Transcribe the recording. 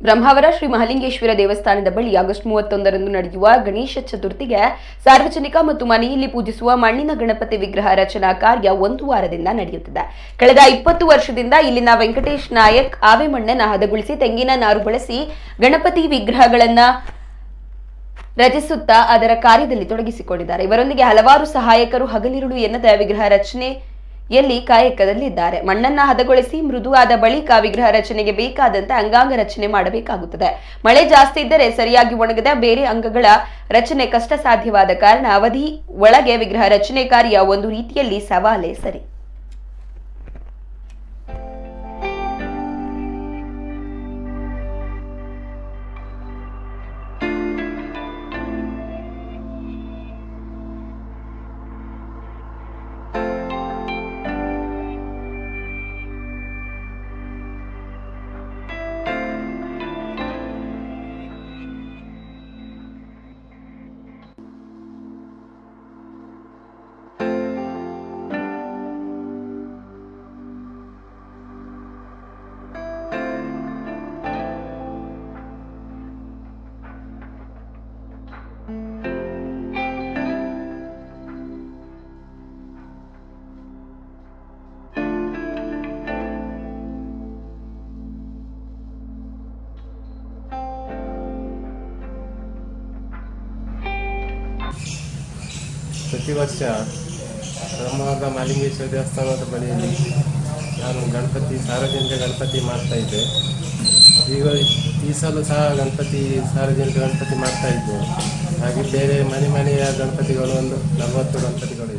ಬ್ರಹ್ಮಾವರ ಶ್ರೀ ಮಹಾಲಿಂಗೇಶ್ವರ ದೇವಸ್ಥಾನದ ಬಳಿ ಆಗಸ್ಟ್ 31ರಂದು ನಡೆಯುವ ಗಣೇಶ ಚತುರ್ಥಿಗೆ ಸಾರ್ವಜನಿಕ ಮತ್ತು ಮನೆಯಲ್ಲಿ ಪೂಜಿಸುವ ಮಣ್ಣಿನ ಗಣಪತಿ ವಿಗ್ರಹ ರಚನಾ ಕಾರ್ಯ ಒಂದು ವಾರದಿಂದ ನಡೆಯುತ್ತಿದೆ. ಕಳೆದ 20 ವರ್ಷದಿಂದ ಇಲ್ಲಿನ ವೆಂಕಟೇಶ್ ನಾಯಕ್ ಆವೆ ಮಣ್ಣನ್ನು ಹದಗೊಳಿಸಿ ತೆಂಗಿನ ನಾರು ಬಳಸಿ ಗಣಪತಿ ವಿಗ್ರಹಗಳನ್ನು ರಚಿಸುತ್ತಾ ಅದರ ಕಾರ್ಯದಲ್ಲಿ ತೊಡಗಿಸಿಕೊಂಡಿದ್ದಾರೆ. ಇವರೊಂದಿಗೆ ಹಲವಾರು ಸಹಾಯಕರು ಹಗಲಿರುಳು ಎನ್ನದ ವಿಗ್ರಹ ರಚನೆಯಲ್ಲಿ ಕಾಯಕದಲ್ಲಿದ್ದಾರೆ. ಮಣ್ಣನ್ನ ಹದಗೊಳಿಸಿ ಮೃದುವಾದ ಬಳಿಕ ವಿಗ್ರಹ ರಚನೆಗೆ ಬೇಕಾದಂತೆ ಅಂಗಾಂಗ ರಚನೆ ಮಾಡಬೇಕಾಗುತ್ತದೆ. ಮಳೆ ಜಾಸ್ತಿ ಇದ್ದರೆ ಸರಿಯಾಗಿ ಒಣಗದ ಬೇರೆ ಅಂಗಗಳ ರಚನೆ ಕಷ್ಟ ಸಾಧ್ಯವಾದ ಕಾರಣ ಅವಧಿ ಒಳಗೆ ವಿಗ್ರಹ ರಚನೆ ಕಾರ್ಯ ಒಂದು ರೀತಿಯಲ್ಲಿ ಸವಾಲೇ ಸರಿ. ಪ್ರತಿ ವರ್ಷ ಬ್ರಹ್ಮಾವರದ ಮಹಾಲಿಂಗೇಶ್ವರ ದೇವಸ್ಥಾನದ ಬಳಿಯಲ್ಲಿ ನಾನು ಸಾರ್ವಜನಿಕ ಗಣಪತಿ ಮಾಡ್ತಾಯಿದ್ದೆ. ಈಗ ಈ ಸಲ ಸಹ ಸಾರ್ವಜನಿಕ ಗಣಪತಿ ಮಾಡ್ತಾಯಿದ್ದೆ. ಹಾಗೆ ಬೇರೆ ಮನೆಯ ಗಣಪತಿಗಳು ಒಂದು 40 ಗಣಪತಿಗಳಿವೆ.